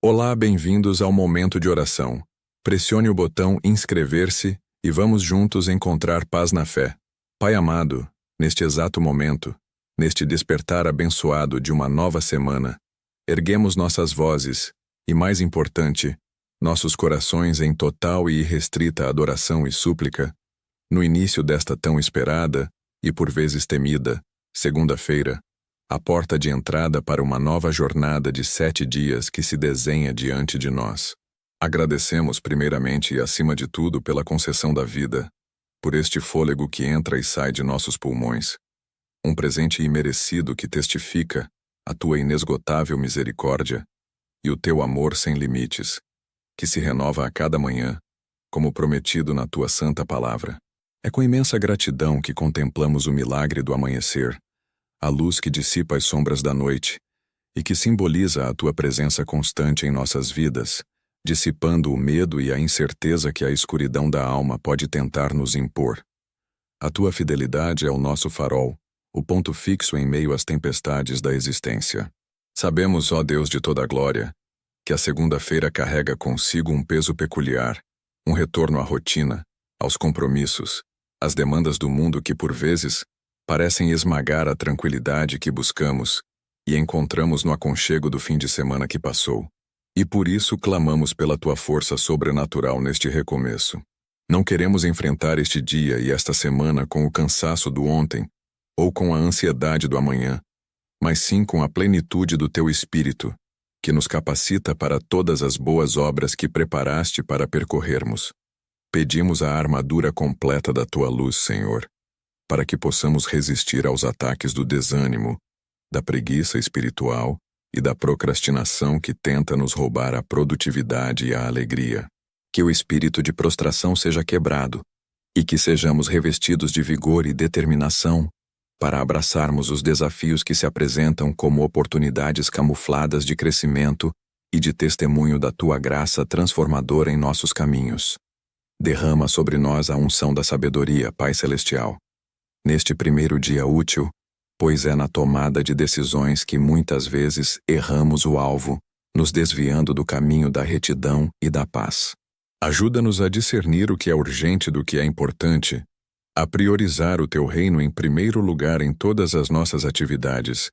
Olá, bem-vindos ao momento de oração. Pressione o botão inscrever-se e vamos juntos encontrar paz na fé. Pai amado, neste exato momento, neste despertar abençoado de uma nova semana, erguemos nossas vozes e, mais importante, nossos corações em total e irrestrita adoração e súplica, no início desta tão esperada e por vezes temida segunda-feira, a porta de entrada para uma nova jornada de 7 dias que se desenha diante de nós. Agradecemos primeiramente e acima de tudo pela concessão da vida, por este fôlego que entra e sai de nossos pulmões, um presente imerecido que testifica a tua inesgotável misericórdia e o teu amor sem limites, que se renova a cada manhã, como prometido na tua santa palavra. É com imensa gratidão que contemplamos o milagre do amanhecer, a luz que dissipa as sombras da noite e que simboliza a tua presença constante em nossas vidas, dissipando o medo e a incerteza que a escuridão da alma pode tentar nos impor. A tua fidelidade é o nosso farol, o ponto fixo em meio às tempestades da existência. Sabemos, ó Deus de toda a glória, que a segunda-feira carrega consigo um peso peculiar, um retorno à rotina, aos compromissos, às demandas do mundo que, por vezes, parecem esmagar a tranquilidade que buscamos e encontramos no aconchego do fim de semana que passou. E por isso clamamos pela tua força sobrenatural neste recomeço. Não queremos enfrentar este dia e esta semana com o cansaço do ontem ou com a ansiedade do amanhã, mas sim com a plenitude do teu Espírito, que nos capacita para todas as boas obras que preparaste para percorrermos. Pedimos a armadura completa da tua luz, Senhor, para que possamos resistir aos ataques do desânimo, da preguiça espiritual e da procrastinação que tenta nos roubar a produtividade e a alegria. Que o espírito de prostração seja quebrado e que sejamos revestidos de vigor e determinação para abraçarmos os desafios que se apresentam como oportunidades camufladas de crescimento e de testemunho da tua graça transformadora em nossos caminhos. Derrama sobre nós a unção da sabedoria, Pai Celestial, neste primeiro dia útil, pois é na tomada de decisões que muitas vezes erramos o alvo, nos desviando do caminho da retidão e da paz. Ajuda-nos a discernir o que é urgente do que é importante, a priorizar o teu reino em primeiro lugar em todas as nossas atividades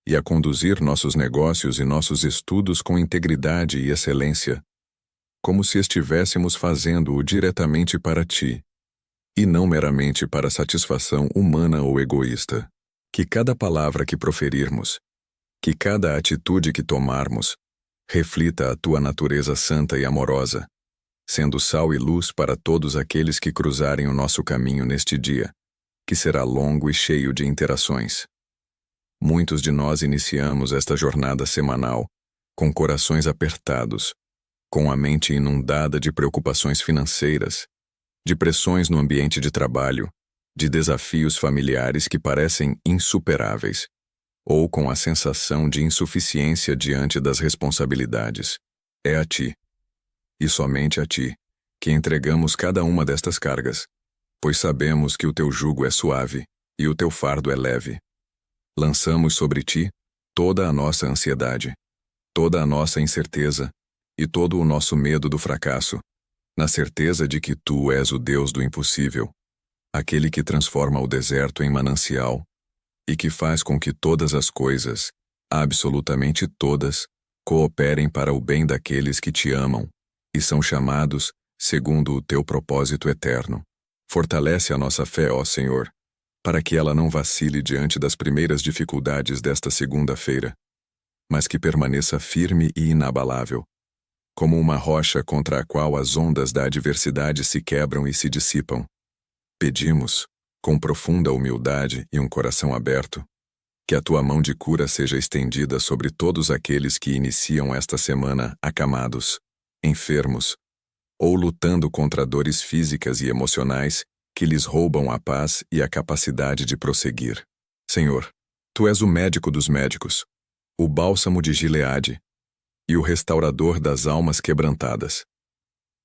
e a conduzir nossos negócios e nossos estudos com integridade e excelência, como se estivéssemos fazendo-o diretamente para ti, e não meramente para satisfação humana ou egoísta. Que cada palavra que proferirmos, que cada atitude que tomarmos, reflita a tua natureza santa e amorosa, sendo sal e luz para todos aqueles que cruzarem o nosso caminho neste dia, que será longo e cheio de interações. Muitos de nós iniciamos esta jornada semanal com corações apertados, com a mente inundada de preocupações financeiras, de pressões no ambiente de trabalho, de desafios familiares que parecem insuperáveis, ou com a sensação de insuficiência diante das responsabilidades. É a ti, e somente a ti, que entregamos cada uma destas cargas, pois sabemos que o teu jugo é suave e o teu fardo é leve. Lançamos sobre ti toda a nossa ansiedade, toda a nossa incerteza e todo o nosso medo do fracasso, na certeza de que tu és o Deus do impossível, aquele que transforma o deserto em manancial e que faz com que todas as coisas, absolutamente todas, cooperem para o bem daqueles que te amam e são chamados segundo o teu propósito eterno. Fortalece a nossa fé, ó Senhor, para que ela não vacile diante das primeiras dificuldades desta segunda-feira, mas que permaneça firme e inabalável, como uma rocha contra a qual as ondas da adversidade se quebram e se dissipam. Pedimos, com profunda humildade e um coração aberto, que a tua mão de cura seja estendida sobre todos aqueles que iniciam esta semana acamados, enfermos, ou lutando contra dores físicas e emocionais que lhes roubam a paz e a capacidade de prosseguir. Senhor, tu és o médico dos médicos, o bálsamo de Gileade, e o restaurador das almas quebrantadas.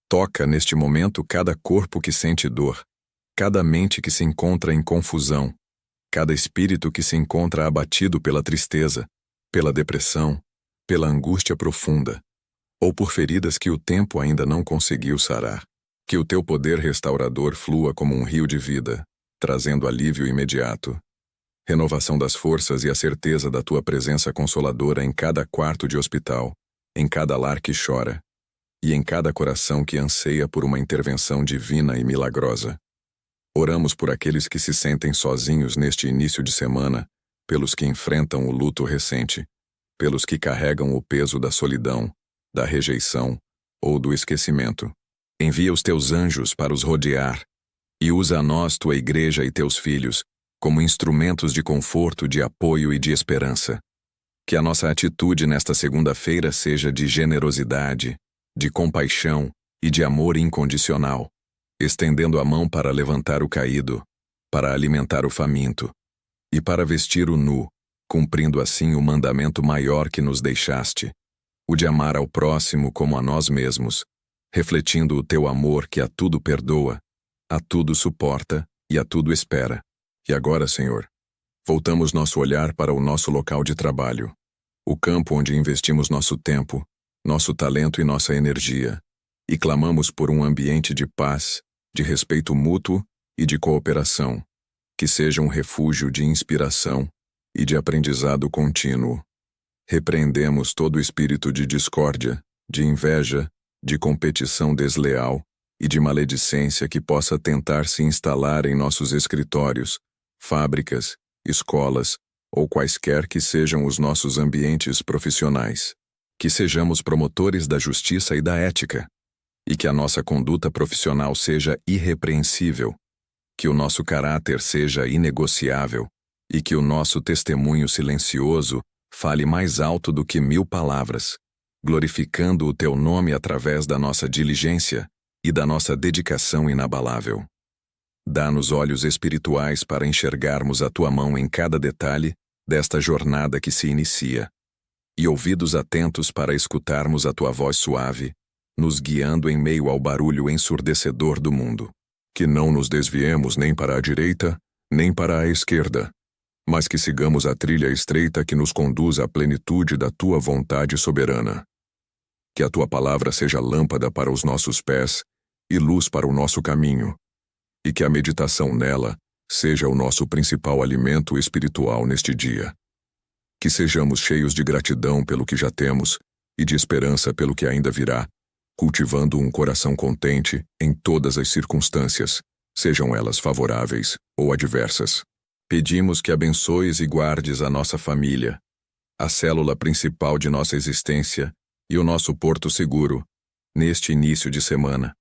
Toca neste momento cada corpo que sente dor, cada mente que se encontra em confusão, cada espírito que se encontra abatido pela tristeza, pela depressão, pela angústia profunda. ou por feridas que o tempo ainda não conseguiu sarar. Que o teu poder restaurador flua como um rio de vida, trazendo alívio imediato, renovação das forças e a certeza da tua presença consoladora em cada quarto de hospital, em cada lar que chora, e em cada coração que anseia por uma intervenção divina e milagrosa. Oramos por aqueles que se sentem sozinhos neste início de semana, pelos que enfrentam o luto recente, pelos que carregam o peso da solidão, da rejeição ou do esquecimento. Envia os teus anjos para os rodear e usa a nós, tua igreja e teus filhos, como instrumentos de conforto, de apoio e de esperança. Que a nossa atitude nesta segunda-feira seja de generosidade, de compaixão e de amor incondicional, estendendo a mão para levantar o caído, para alimentar o faminto e para vestir o nu, cumprindo assim o mandamento maior que nos deixaste, o de amar ao próximo como a nós mesmos, refletindo o teu amor que a tudo perdoa, a tudo suporta e a tudo espera. E agora, Senhor, voltamos nosso olhar para o nosso local de trabalho, o campo onde investimos nosso tempo, nosso talento e nossa energia, e clamamos por um ambiente de paz, de respeito mútuo e de cooperação, que seja um refúgio de inspiração e de aprendizado contínuo. Repreendemos todo espírito de discórdia, de inveja, de competição desleal e de maledicência que possa tentar se instalar em nossos escritórios, fábricas, escolas ou quaisquer que sejam os nossos ambientes profissionais. Que sejamos promotores da justiça e da ética, e que a nossa conduta profissional seja irrepreensível, que o nosso caráter seja inegociável e que o nosso testemunho silencioso fale mais alto do que 1000 palavras, glorificando o teu nome através da nossa diligência e da nossa dedicação inabalável. Dá-nos olhos espirituais para enxergarmos a tua mão em cada detalhe desta jornada que se inicia, e ouvidos atentos para escutarmos a tua voz suave, nos guiando em meio ao barulho ensurdecedor do mundo. Que não nos desviemos nem para a direita, nem para a esquerda, mas que sigamos a trilha estreita que nos conduz à plenitude da tua vontade soberana. Que a tua palavra seja lâmpada para os nossos pés e luz para o nosso caminho, e que a meditação nela seja o nosso principal alimento espiritual neste dia. Que sejamos cheios de gratidão pelo que já temos e de esperança pelo que ainda virá, cultivando um coração contente em todas as circunstâncias, sejam elas favoráveis ou adversas. Pedimos que abençoes e guardes a nossa família, a célula principal de nossa existência e o nosso porto seguro, neste início de semana.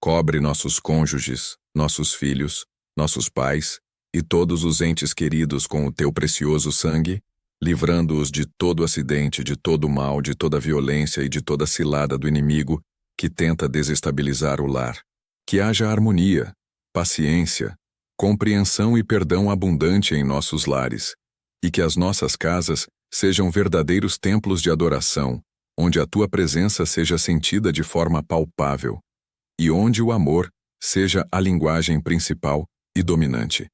Cobre nossos cônjuges, nossos filhos, nossos pais e todos os entes queridos com o teu precioso sangue, livrando-os de todo acidente, de todo mal, de toda violência e de toda cilada do inimigo que tenta desestabilizar o lar. Que haja harmonia, paciência, compreensão e perdão abundante em nossos lares, e que as nossas casas sejam verdadeiros templos de adoração, onde a tua presença seja sentida de forma palpável, e onde o amor seja a linguagem principal e dominante.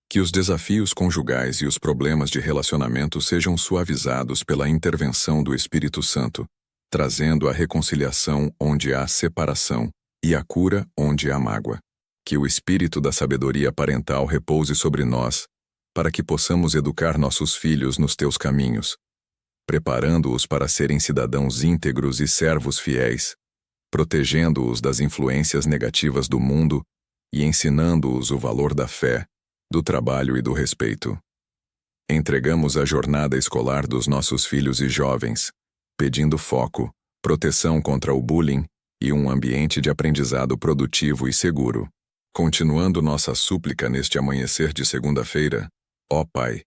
Que os desafios conjugais e os problemas de relacionamento sejam suavizados pela intervenção do Espírito Santo, trazendo a reconciliação onde há separação e a cura onde há mágoa. Que o espírito da sabedoria parental repouse sobre nós, para que possamos educar nossos filhos nos teus caminhos, preparando-os para serem cidadãos íntegros e servos fiéis, protegendo-os das influências negativas do mundo e ensinando-os o valor da fé, do trabalho e do respeito. Entregamos a jornada escolar dos nossos filhos e jovens, pedindo foco, proteção contra o bullying e um ambiente de aprendizado produtivo e seguro. Continuando nossa súplica neste amanhecer de segunda-feira, ó Pai,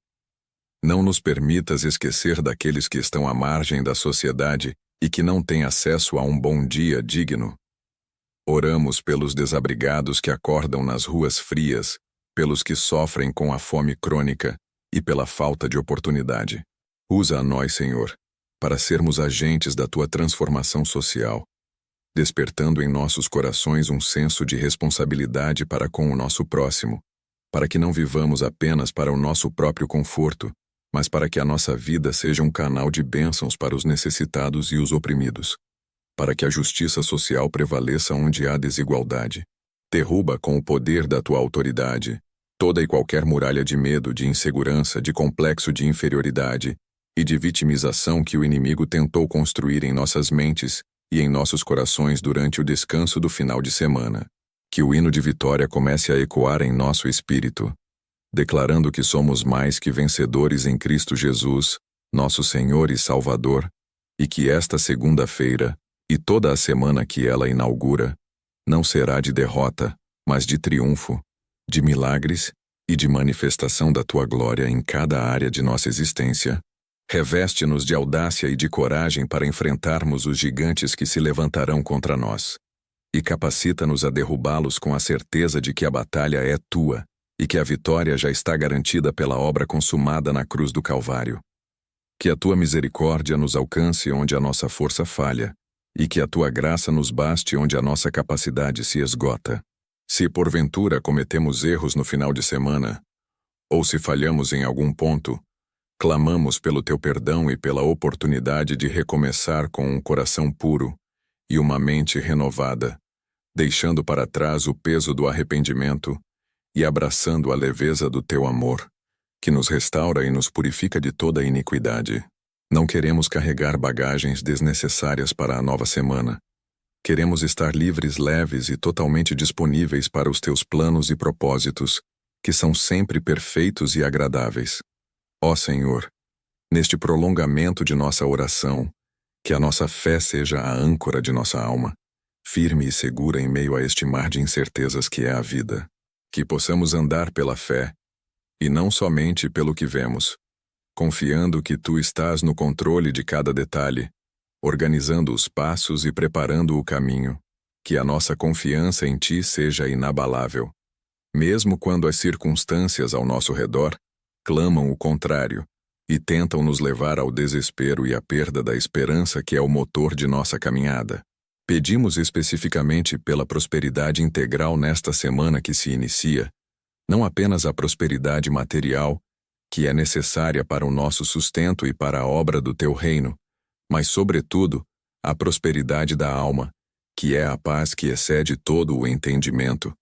não nos permitas esquecer daqueles que estão à margem da sociedade e que não têm acesso a um bom dia digno. Oramos pelos desabrigados que acordam nas ruas frias, pelos que sofrem com a fome crônica e pela falta de oportunidade. Usa a nós, Senhor, para sermos agentes da tua transformação social, despertando em nossos corações um senso de responsabilidade para com o nosso próximo, para que não vivamos apenas para o nosso próprio conforto, mas para que a nossa vida seja um canal de bênçãos para os necessitados e os oprimidos. para que a justiça social prevaleça onde há desigualdade. Derruba com o poder da tua autoridade toda e qualquer muralha de medo, de insegurança, de complexo de inferioridade e de vitimização que o inimigo tentou construir em nossas mentes e em nossos corações durante o descanso do final de semana. Que o hino de vitória comece a ecoar em nosso espírito, declarando que somos mais que vencedores em Cristo Jesus, nosso Senhor e Salvador, e que esta segunda-feira, e toda a semana que ela inaugura, não será de derrota, mas de triunfo, de milagres e de manifestação da tua glória em cada área de nossa existência. Reveste-nos de audácia e de coragem para enfrentarmos os gigantes que se levantarão contra nós. E capacita-nos a derrubá-los com a certeza de que a batalha é tua e que a vitória já está garantida pela obra consumada na cruz do Calvário. Que a tua misericórdia nos alcance onde a nossa força falha, e que a tua graça nos baste onde a nossa capacidade se esgota. Se porventura cometemos erros no final de semana, ou se falhamos em algum ponto, clamamos pelo teu perdão e pela oportunidade de recomeçar com um coração puro e uma mente renovada, deixando para trás o peso do arrependimento e abraçando a leveza do teu amor, que nos restaura e nos purifica de toda iniquidade. Não queremos carregar bagagens desnecessárias para a nova semana. Queremos estar livres, leves e totalmente disponíveis para os teus planos e propósitos, que são sempre perfeitos e agradáveis. Ó Senhor, neste prolongamento de nossa oração, que a nossa fé seja a âncora de nossa alma, firme e segura em meio a este mar de incertezas que é a vida. Que possamos andar pela fé, e não somente pelo que vemos, confiando que tu estás no controle de cada detalhe, organizando os passos e preparando o caminho, que a nossa confiança em ti seja inabalável, mesmo quando as circunstâncias ao nosso redor clamam o contrário e tentam nos levar ao desespero e à perda da esperança que é o motor de nossa caminhada. Pedimos especificamente pela prosperidade integral nesta semana que se inicia, não apenas a prosperidade material, que é necessária para o nosso sustento e para a obra do teu reino, mas, sobretudo, a prosperidade da alma, que é a paz que excede todo o entendimento,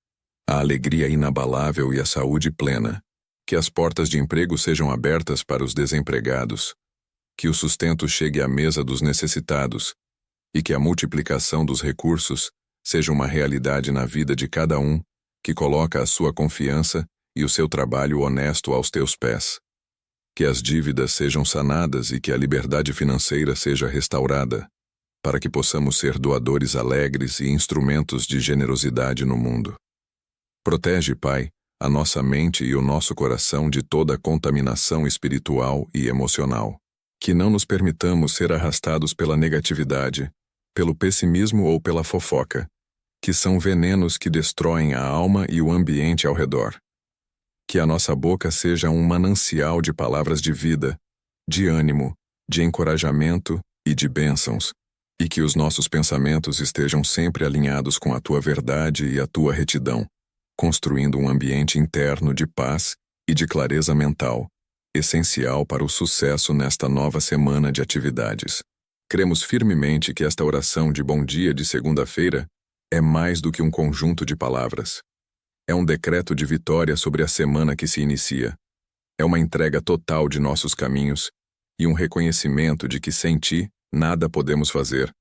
a alegria inabalável e a saúde plena. Que as portas de emprego sejam abertas para os desempregados, que o sustento chegue à mesa dos necessitados e que a multiplicação dos recursos seja uma realidade na vida de cada um que coloca a sua confiança e o seu trabalho honesto aos teus pés. Que as dívidas sejam sanadas e que a liberdade financeira seja restaurada, para que possamos ser doadores alegres e instrumentos de generosidade no mundo. Protege, Pai, a nossa mente e o nosso coração de toda contaminação espiritual e emocional. Que não nos permitamos ser arrastados pela negatividade, pelo pessimismo ou pela fofoca, que são venenos que destroem a alma e o ambiente ao redor. Que a nossa boca seja um manancial de palavras de vida, de ânimo, de encorajamento e de bênçãos, e que os nossos pensamentos estejam sempre alinhados com a tua verdade e a tua retidão, construindo um ambiente interno de paz e de clareza mental, essencial para o sucesso nesta nova semana de atividades. Cremos firmemente que esta oração de bom dia de segunda-feira é mais do que um conjunto de palavras. É um decreto de vitória sobre a semana que se inicia. É uma entrega total de nossos caminhos e um reconhecimento de que sem ti nada podemos fazer,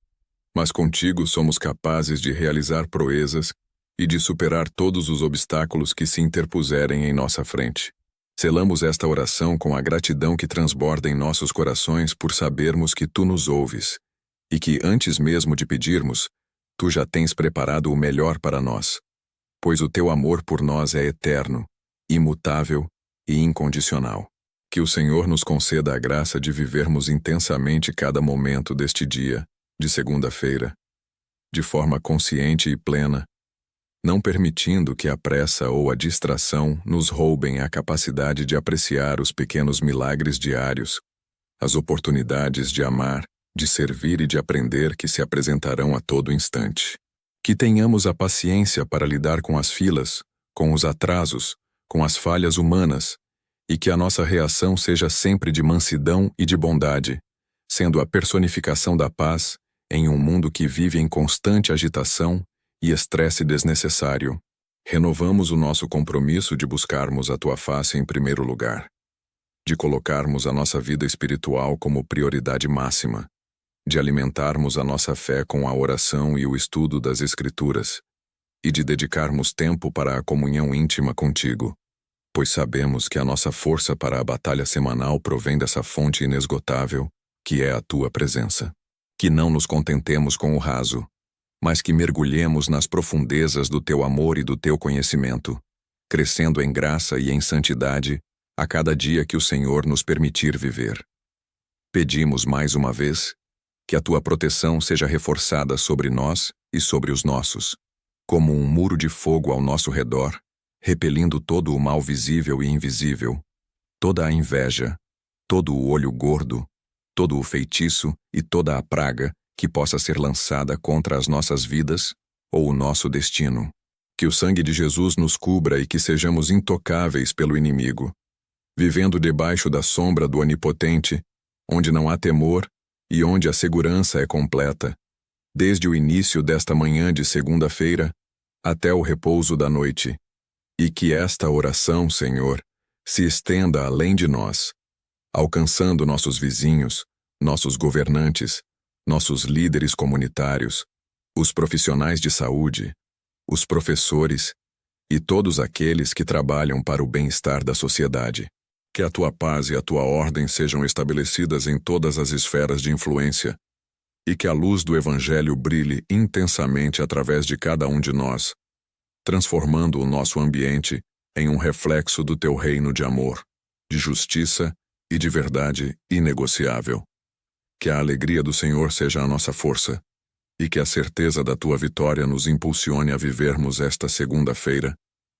mas contigo somos capazes de realizar proezas e de superar todos os obstáculos que se interpuserem em nossa frente. Selamos esta oração com a gratidão que transborda em nossos corações por sabermos que tu nos ouves e que, antes mesmo de pedirmos, tu já tens preparado o melhor para nós, pois o teu amor por nós é eterno, imutável e incondicional. Que o Senhor nos conceda a graça de vivermos intensamente cada momento deste dia, de segunda-feira, de forma consciente e plena, não permitindo que a pressa ou a distração nos roubem a capacidade de apreciar os pequenos milagres diários, as oportunidades de amar, de servir e de aprender que se apresentarão a todo instante. Que tenhamos a paciência para lidar com as filas, com os atrasos, com as falhas humanas, e que a nossa reação seja sempre de mansidão e de bondade, sendo a personificação da paz em um mundo que vive em constante agitação e estresse desnecessário, renovamos o nosso compromisso de buscarmos a tua face em primeiro lugar, de colocarmos a nossa vida espiritual como prioridade máxima, de alimentarmos a nossa fé com a oração e o estudo das Escrituras, e de dedicarmos tempo para a comunhão íntima contigo, pois sabemos que a nossa força para a batalha semanal provém dessa fonte inesgotável, que é a tua presença. Que não nos contentemos com o raso, mas que mergulhemos nas profundezas do teu amor e do teu conhecimento, crescendo em graça e em santidade a cada dia que o Senhor nos permitir viver. Pedimos mais uma vez que a tua proteção seja reforçada sobre nós e sobre os nossos, como um muro de fogo ao nosso redor, repelindo todo o mal visível e invisível, toda a inveja, todo o olho gordo, todo o feitiço e toda a praga que possa ser lançada contra as nossas vidas ou o nosso destino. Que o sangue de Jesus nos cubra e que sejamos intocáveis pelo inimigo, vivendo debaixo da sombra do Onipotente, onde não há temor e onde a segurança é completa, desde o início desta manhã de segunda-feira até o repouso da noite. E que esta oração, Senhor, se estenda além de nós, alcançando nossos vizinhos, nossos governantes, nossos líderes comunitários, os profissionais de saúde, os professores e todos aqueles que trabalham para o bem-estar da sociedade. Que a tua paz e a tua ordem sejam estabelecidas em todas as esferas de influência e que a luz do Evangelho brilhe intensamente através de cada um de nós, transformando o nosso ambiente em um reflexo do teu reino de amor, de justiça e de verdade inegociável. Que a alegria do Senhor seja a nossa força e que a certeza da tua vitória nos impulsione a vivermos esta segunda-feira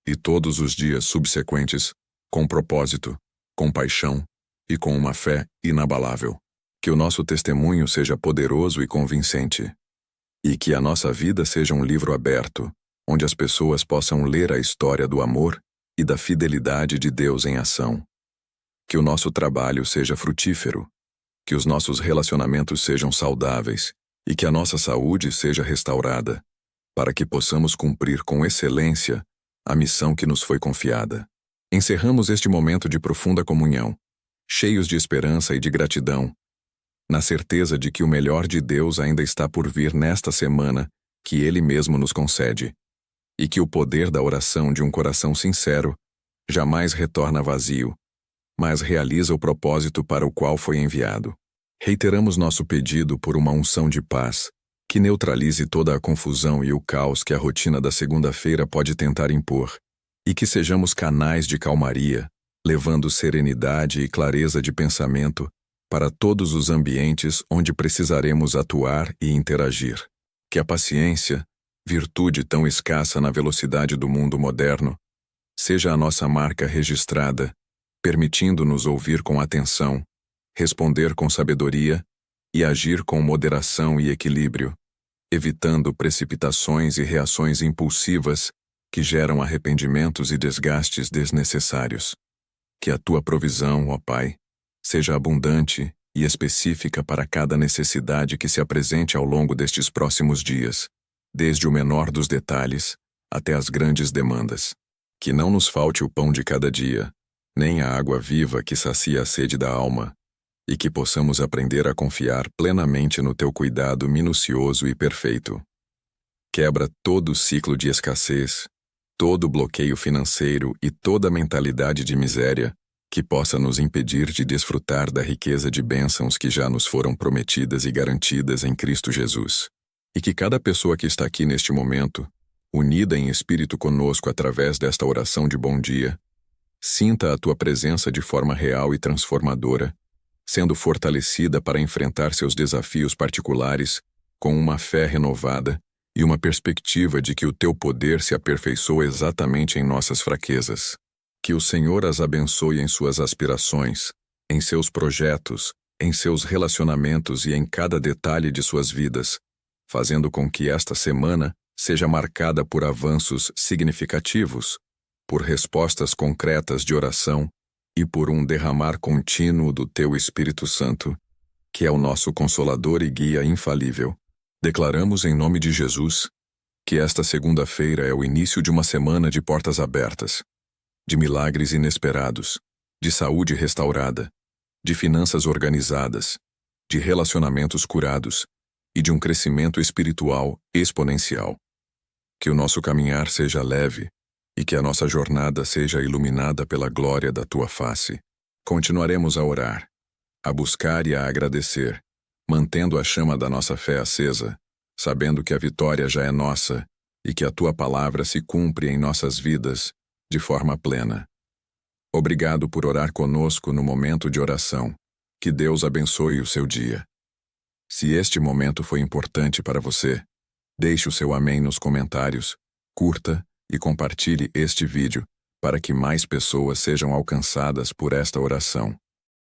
e todos os dias subsequentes com propósito, com paixão e com uma fé inabalável. Que o nosso testemunho seja poderoso e convincente e que a nossa vida seja um livro aberto, onde as pessoas possam ler a história do amor e da fidelidade de Deus em ação. Que o nosso trabalho seja frutífero, que os nossos relacionamentos sejam saudáveis e que a nossa saúde seja restaurada, para que possamos cumprir com excelência a missão que nos foi confiada. Encerramos este momento de profunda comunhão, cheios de esperança e de gratidão, na certeza de que o melhor de Deus ainda está por vir nesta semana que Ele mesmo nos concede, e que o poder da oração de um coração sincero jamais retorna vazio, mas realiza o propósito para o qual foi enviado. Reiteramos nosso pedido por uma unção de paz, que neutralize toda a confusão e o caos que a rotina da segunda-feira pode tentar impor, e que sejamos canais de calmaria, levando serenidade e clareza de pensamento para todos os ambientes onde precisaremos atuar e interagir. Que a paciência, virtude tão escassa na velocidade do mundo moderno, seja a nossa marca registrada, permitindo-nos ouvir com atenção, responder com sabedoria e agir com moderação e equilíbrio, evitando precipitações e reações impulsivas que geram arrependimentos e desgastes desnecessários. Que a tua provisão, ó Pai, seja abundante e específica para cada necessidade que se apresente ao longo destes próximos dias, desde o menor dos detalhes até as grandes demandas. Que não nos falte o pão de cada dia, nem a água viva que sacia a sede da alma, e que possamos aprender a confiar plenamente no teu cuidado minucioso e perfeito. Quebra todo o ciclo de escassez, todo bloqueio financeiro e toda mentalidade de miséria que possa nos impedir de desfrutar da riqueza de bênçãos que já nos foram prometidas e garantidas em Cristo Jesus. E que cada pessoa que está aqui neste momento, unida em espírito conosco através desta oração de bom dia, sinta a tua presença de forma real e transformadora, sendo fortalecida para enfrentar seus desafios particulares com uma fé renovada e uma perspectiva de que o teu poder se aperfeiçoa exatamente em nossas fraquezas. Que o Senhor as abençoe em suas aspirações, em seus projetos, em seus relacionamentos e em cada detalhe de suas vidas, fazendo com que esta semana seja marcada por avanços significativos, por respostas concretas de oração e por um derramar contínuo do teu Espírito Santo, que é o nosso Consolador e Guia infalível. Declaramos em nome de Jesus que esta segunda-feira é o início de uma semana de portas abertas, de milagres inesperados, de saúde restaurada, de finanças organizadas, de relacionamentos curados e de um crescimento espiritual exponencial. Que o nosso caminhar seja leve e que a nossa jornada seja iluminada pela glória da tua face. Continuaremos a orar, a buscar e a agradecer, mantendo a chama da nossa fé acesa, sabendo que a vitória já é nossa e que a tua palavra se cumpre em nossas vidas de forma plena. Obrigado por orar conosco no momento de oração. Que Deus abençoe o seu dia. Se este momento foi importante para você, deixe o seu amém nos comentários, curta e compartilhe este vídeo para que mais pessoas sejam alcançadas por esta oração.